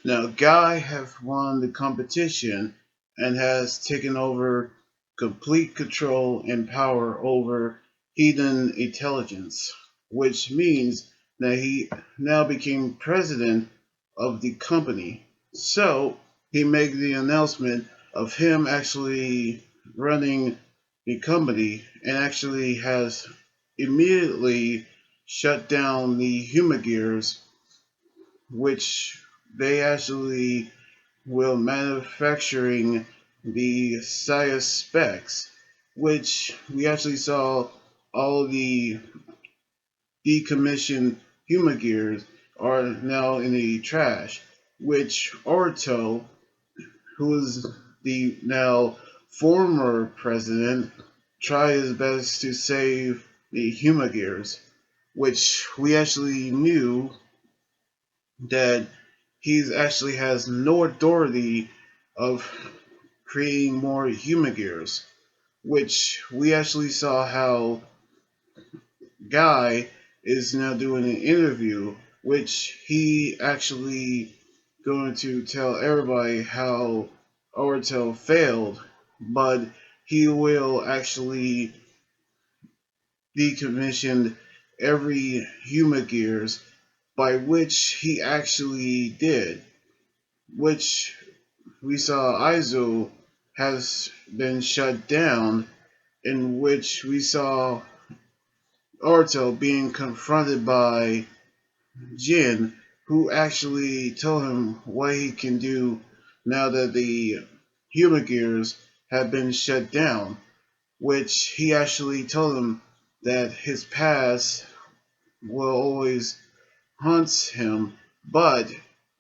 Now, Guy has won the competition and has taken over complete control and power over hidden intelligence, which means that he now became president of the company. So he made the announcement of him actually running the company and actually has immediately shut down the human gears, which they actually will manufacturing the Science specs, which we actually saw all the decommissioned human gears are now in the trash, which Aruto, who is the now former president, tried his best to save the human gears, which we actually knew that he actually has no authority of creating more human gears, which we actually saw how Guy is now doing an interview, which he actually going to tell everybody how Orto failed, but he will actually decommission every human gears, by which he actually did, which we saw Aizo has been shut down, in which we saw Orto being confronted by Jin, who actually told him what he can do now that the human gears have been shut down, which he actually told him that his past will always haunt him, but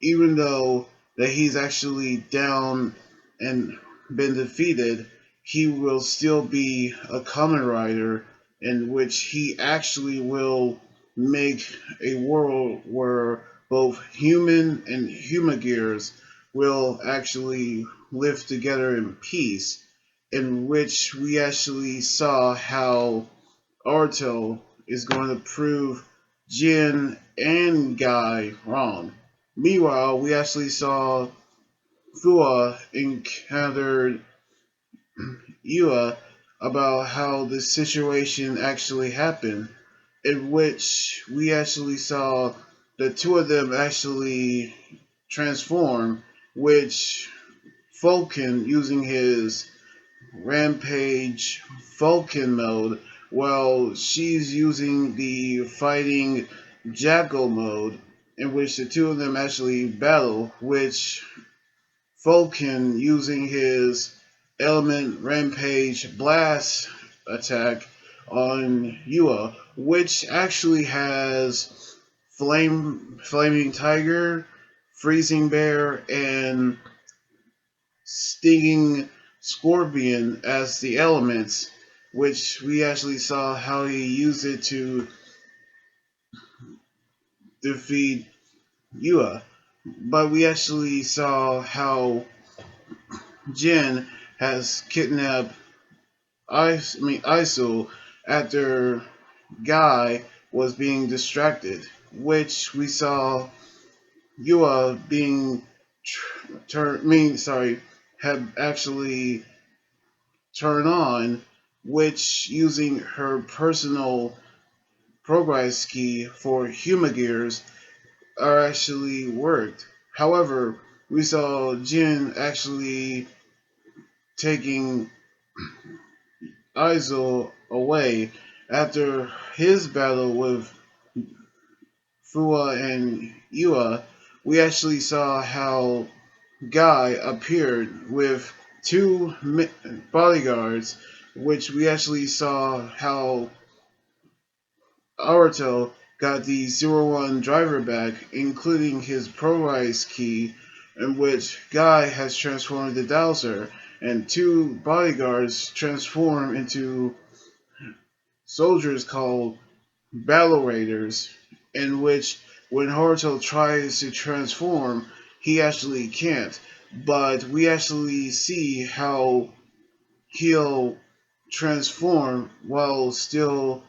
even though that he's actually down and been defeated, he will still be a Kamen Rider, in which he actually will make a world where both human and human gears will actually live together in peace, in which we actually saw how Arto is going to prove Jin and Guy wrong. Meanwhile, we actually saw Fua encountered Yua about how this situation actually happened, in which we actually saw the two of them actually transform, which Falcon using his Rampage Falcon mode, while she's using the Fighting Jackal mode, in which the two of them actually battle, which Falcon using his Element Rampage Blast attack on Yua, which actually has Flaming Tiger, Freezing Bear, and Stinging Scorpion as the elements, which we actually saw how he used it to defeat Yua. But we actually saw how Jin has kidnapped Isil after Guy was being distracted, which we saw Yua being have actually turned on, which using her personal progress key for human gears are actually worked. However, we saw Jin actually taking Aizel away after his battle with Fua and Yua. We actually saw how Guy appeared with two bodyguards, which we actually saw how Aruto got the 01 driver back, including his ProRise key, in which Guy has transformed the Dowser, and two bodyguards transform into soldiers called Battle Raiders, in which when Haruto tries to transform, he actually can't. But we actually see how he'll transform while still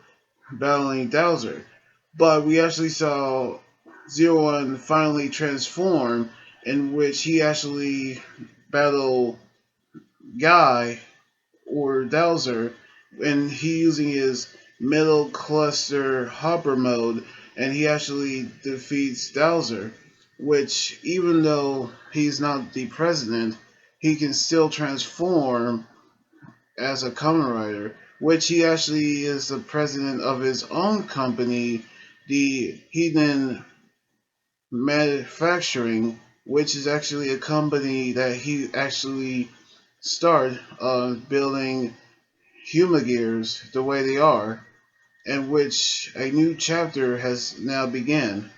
battling Dowser. But we actually saw Zero One finally transform, in which he actually battled Guy or Dowser, and he using his middle cluster hopper mode, and he actually defeats Dowser, which even though he's not the president, he can still transform as a Kamen Rider, which he actually is the president of his own company, the Heathen Manufacturing, which is actually a company that he actually started building Huma gears the way they are, in which a new chapter has now begun.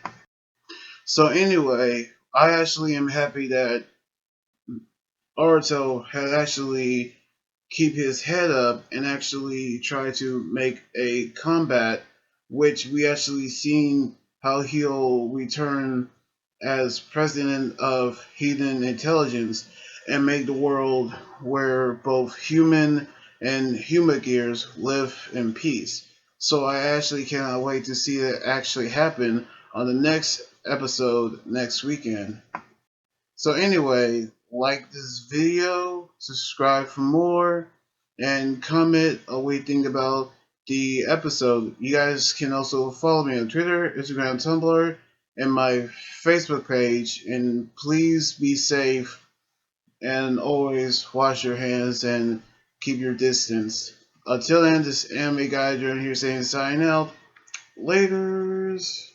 So anyway, I actually am happy that Aruto had actually keep his head up and actually try to make a combat, which we actually seen how he'll return as president of Heathen Intelligence and make the world where both human and human gears live in peace. So I actually cannot wait to see it actually happen on the next episode next weekend. So anyway, like this video, subscribe for more, and comment what you think about the episode. You guys can also follow me on Twitter, Instagram, Tumblr, and my Facebook page. And please be safe and always wash your hands and keep your distance. Until then, this anime guy during here saying sign out. Laters.